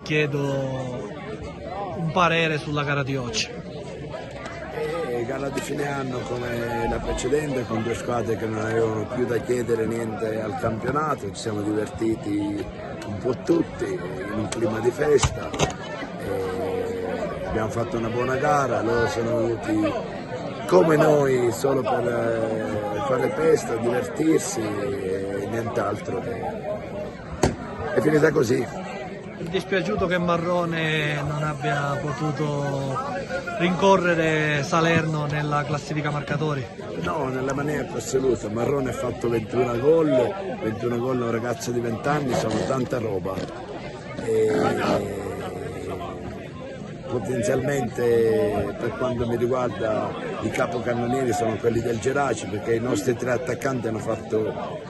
chiedo un parere sulla gara di oggi. Gara di fine anno come la precedente, con due squadre che non avevano più da chiedere niente al campionato, ci siamo divertiti un po' tutti in un clima di festa, abbiamo fatto una buona gara, loro sono venuti come noi solo per fare festa, divertirsi e nient'altro. È finita così. È dispiaciuto che Marrone non abbia potuto rincorrere Salerno nella classifica marcatori? No, nella maniera più assoluta. Marrone ha fatto 21 gol a un ragazzo di 20 anni, sono tanta roba. Potenzialmente, per quanto mi riguarda, i capocannonieri sono quelli del Geraci, perché i nostri tre attaccanti hanno fatto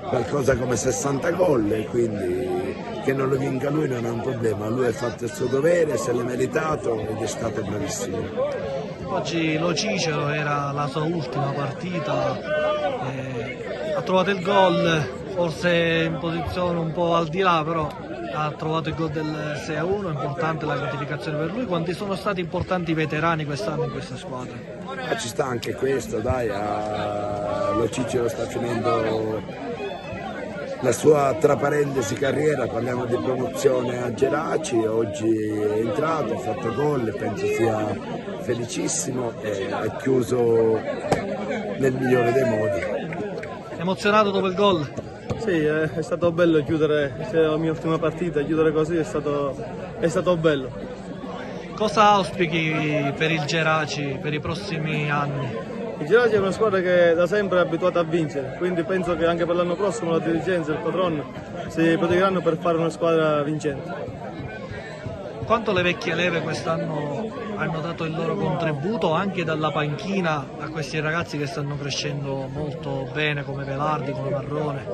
qualcosa come 60 gol, e quindi che non lo vinca lui non è un problema. Lui ha fatto il suo dovere, se l'è meritato ed è stato bravissimo. Oggi lo Cicero era la sua ultima partita, ha trovato il gol, forse in posizione un po' al di là, però ha trovato il gol del 6-1, importante la gratificazione per lui. Quanti sono stati importanti i veterani quest'anno in questa squadra? Ci sta anche questo, dai, lo Cicero sta finendo la sua, tra parentesi, carriera, parliamo di promozione a Geraci, oggi è entrato, ha fatto gol, penso sia felicissimo e ha chiuso nel migliore dei modi. Emozionato dopo il gol? Sì, è stato bello chiudere, è la mia ultima partita, chiudere così è stato bello. Cosa auspichi per il Geraci per i prossimi anni? Il Geraci è una squadra che da sempre è abituata a vincere, quindi penso che anche per l'anno prossimo la dirigenza e il patron si proteggeranno per fare una squadra vincente. Quanto le vecchie leve quest'anno hanno dato il loro contributo anche dalla panchina a questi ragazzi che stanno crescendo molto bene, come Velardi, come Marrone?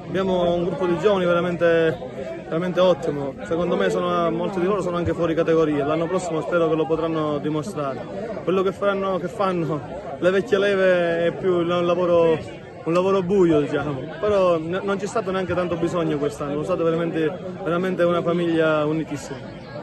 Abbiamo un gruppo di giovani veramente ottimo, secondo me molti di loro sono anche fuori categoria, l'anno prossimo spero che lo potranno dimostrare. Quello che fanno le vecchie leve è più un lavoro buio, diciamo, però non c'è stato neanche tanto bisogno quest'anno, è stata veramente una famiglia unitissima.